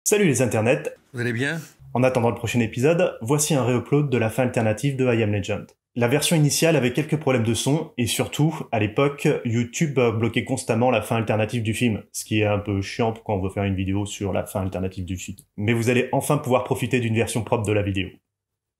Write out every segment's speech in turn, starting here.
Salut les internets. Vous allez bien? En attendant le prochain épisode, voici un réupload de la fin alternative de I Am Legend. La version initiale avait quelques problèmes de son, et surtout, à l'époque, YouTube bloquait constamment la fin alternative du film, ce qui est un peu chiant quand on veut faire une vidéo sur la fin alternative du film. Mais vous allez enfin pouvoir profiter d'une version propre de la vidéo.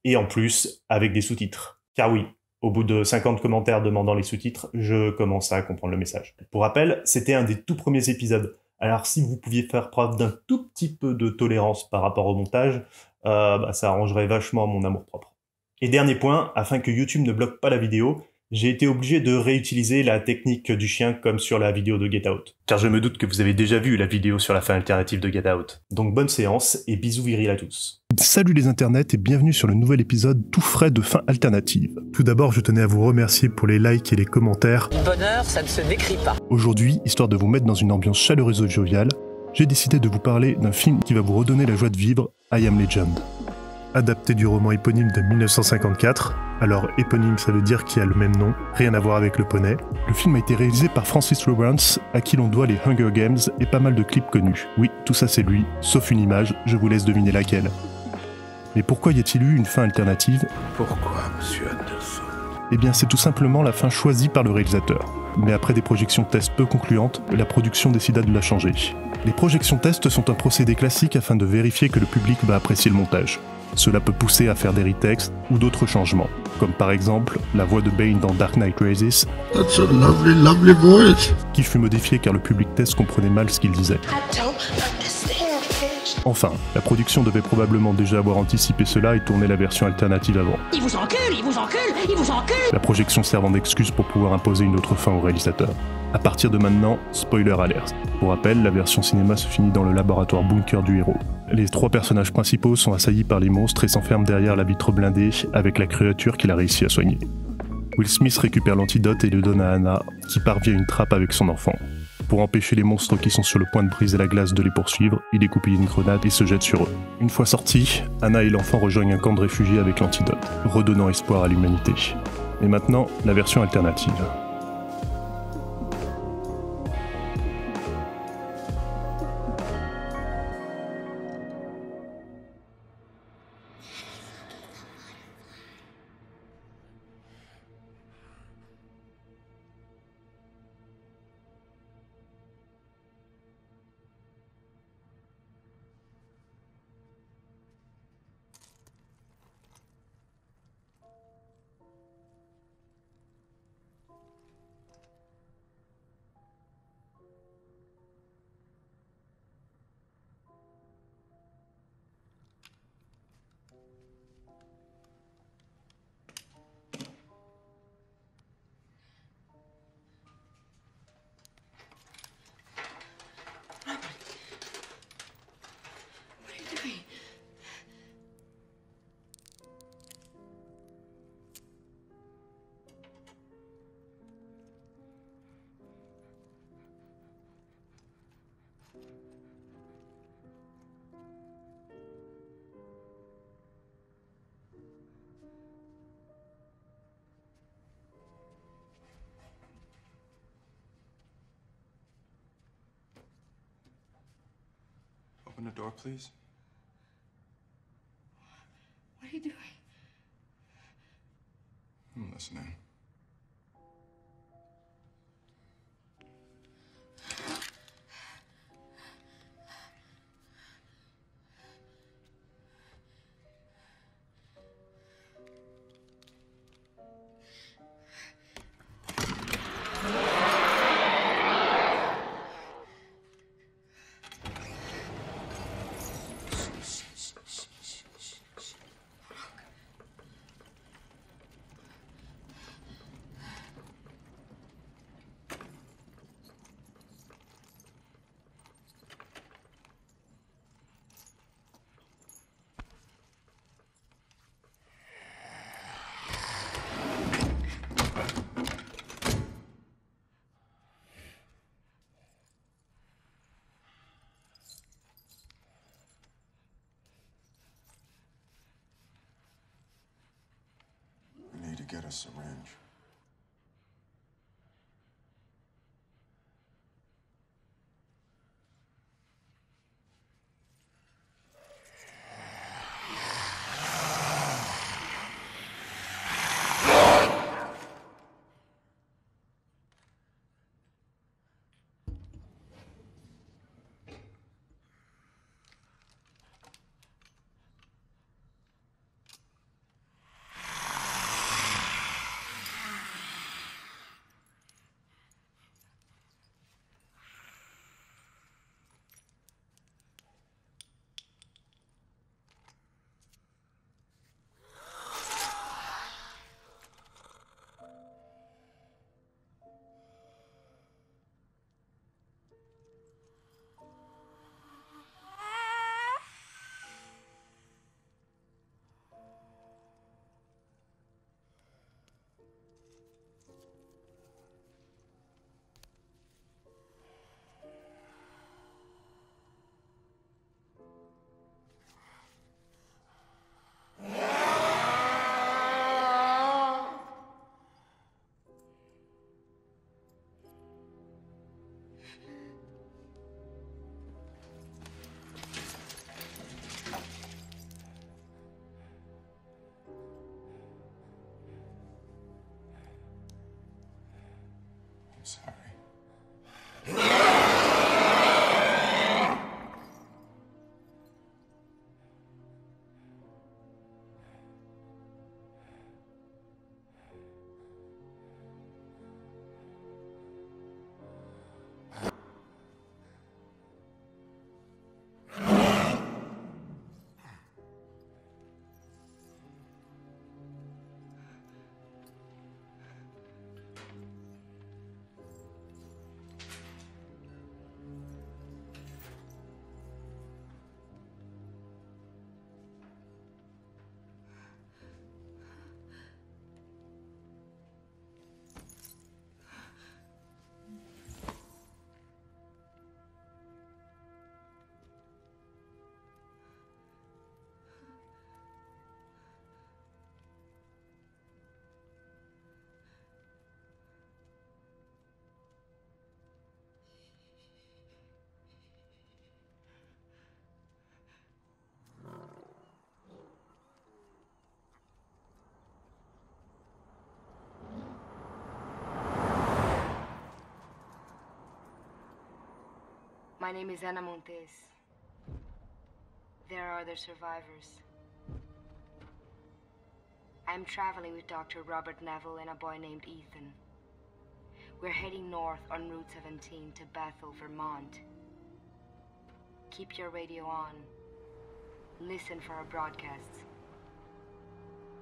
Et en plus, avec des sous-titres. Car oui, au bout de 50 commentaires demandant les sous-titres, je commence à comprendre le message. Pour rappel, c'était un des tout premiers épisodes. Alors si vous pouviez faire preuve d'un tout petit peu de tolérance par rapport au montage, ça arrangerait vachement mon amour-propre. Et dernier point, afin que YouTube ne bloque pas la vidéo, j'ai été obligé de réutiliser la technique du chien comme sur la vidéo de Get Out. Car je me doute que vous avez déjà vu la vidéo sur la fin alternative de Get Out. Donc bonne séance et bisous virils à tous. Salut les internets et bienvenue sur le nouvel épisode tout frais de Fin Alternative. Tout d'abord, je tenais à vous remercier pour les likes et les commentaires. Le bonheur, ça ne se décrit pas. Aujourd'hui, histoire de vous mettre dans une ambiance chaleureuse et joviale, j'ai décidé de vous parler d'un film qui va vous redonner la joie de vivre, I Am Legend. Adapté du roman éponyme de 1954, alors éponyme ça veut dire qu'il a le même nom, rien à voir avec le poney, le film a été réalisé par Francis Lawrence, à qui l'on doit les Hunger Games et pas mal de clips connus. Oui, tout ça c'est lui, sauf une image, je vous laisse deviner laquelle. Mais pourquoi y a-t-il eu une fin alternative? Pourquoi, monsieur Anderson? Eh bien c'est tout simplement la fin choisie par le réalisateur. Mais après des projections tests peu concluantes, la production décida de la changer. Les projections tests sont un procédé classique afin de vérifier que le public va apprécier le montage. Cela peut pousser à faire des retakes ou d'autres changements, comme par exemple la voix de Bane dans Dark Knight Rises, That's a lovely, lovely voice. qui fut modifiée car le public test comprenait mal ce qu'il disait. Enfin, la production devait probablement déjà avoir anticipé cela et tourné la version alternative avant. Il vous encule, il vous encule, il vous encule. La projection servant d'excuse pour pouvoir imposer une autre fin au réalisateur. À partir de maintenant, spoiler alert. Pour rappel, la version cinéma se finit dans le laboratoire bunker du héros. Les trois personnages principaux sont assaillis par les monstres et s'enferment derrière la vitre blindée avec la créature qu'il a réussi à soigner. Will Smith récupère l'antidote et le donne à Anna, qui part via une trappe avec son enfant. Pour empêcher les monstres qui sont sur le point de briser la glace de les poursuivre, il découpe une grenade et se jette sur eux. Une fois sortis, Anna et l'enfant rejoignent un camp de réfugiés avec l'antidote, redonnant espoir à l'humanité. Et maintenant, la version alternative. Open the door, please. What are you doing? I'm listening. We need to get a syringe. I'm sorry. My name is Ana Montes. There are other survivors. I'm traveling with Dr. Robert Neville and a boy named Ethan. We're heading north on Route 17 to Bethel, Vermont. Keep your radio on. Listen for our broadcasts.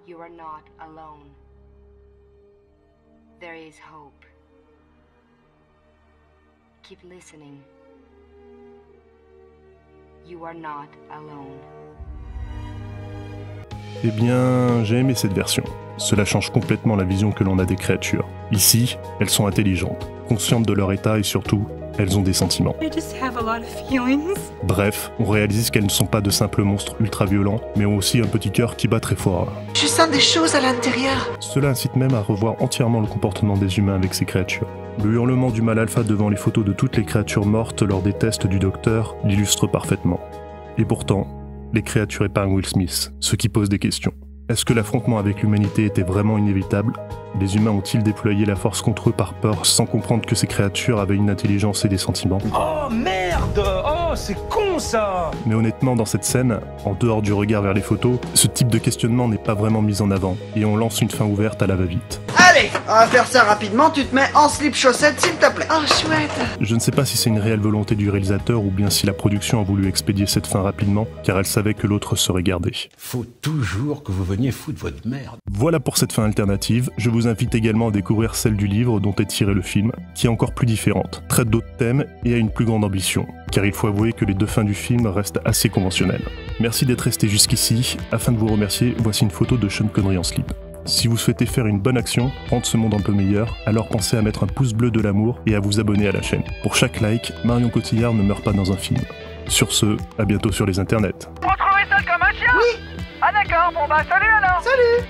You are not alone. There is hope. Keep listening. You are not alone. Eh bien, j'ai aimé cette version. Cela change complètement la vision que l'on a des créatures. Ici, elles sont intelligentes, conscientes de leur état et surtout, elles ont des sentiments. I just have a lot of feelings. Bref, on réalise qu'elles ne sont pas de simples monstres ultra-violents, mais ont aussi un petit cœur qui bat très fort. Je sens des choses à l'intérieur. Cela incite même à revoir entièrement le comportement des humains avec ces créatures. Le hurlement du mâle alpha devant les photos de toutes les créatures mortes lors des tests du docteur l'illustre parfaitement. Et pourtant, les créatures épargnent Will Smith, ce qui pose des questions. Est-ce que l'affrontement avec l'humanité était vraiment inévitable ? Les humains ont-ils déployé la force contre eux par peur sans comprendre que ces créatures avaient une intelligence et des sentiments ? Oh merde! Oh, c'est con ça! Mais honnêtement, dans cette scène, en dehors du regard vers les photos, ce type de questionnement n'est pas vraiment mis en avant, et on lance une fin ouverte à la va-vite. Allez, on va faire ça rapidement, tu te mets en slip chaussette s'il te plaît. Oh chouette. Je ne sais pas si c'est une réelle volonté du réalisateur ou bien si la production a voulu expédier cette fin rapidement, car elle savait que l'autre serait gardé. Faut toujours que vous veniez foutre votre merde. Voilà pour cette fin alternative, je vous invite également à découvrir celle du livre dont est tiré le film, qui est encore plus différente, traite d'autres thèmes et a une plus grande ambition, car il faut avouer que les deux fins du film restent assez conventionnelles. Merci d'être resté jusqu'ici, afin de vous remercier, voici une photo de Sean Connery en slip. Si vous souhaitez faire une bonne action, rendre ce monde un peu meilleur, alors pensez à mettre un pouce bleu de l'amour et à vous abonner à la chaîne. Pour chaque like, Marion Cotillard ne meurt pas dans un film. Sur ce, à bientôt sur les internets. Retrouvez ça comme un chien. Oui. Ah d'accord, bon bah salut alors. Salut.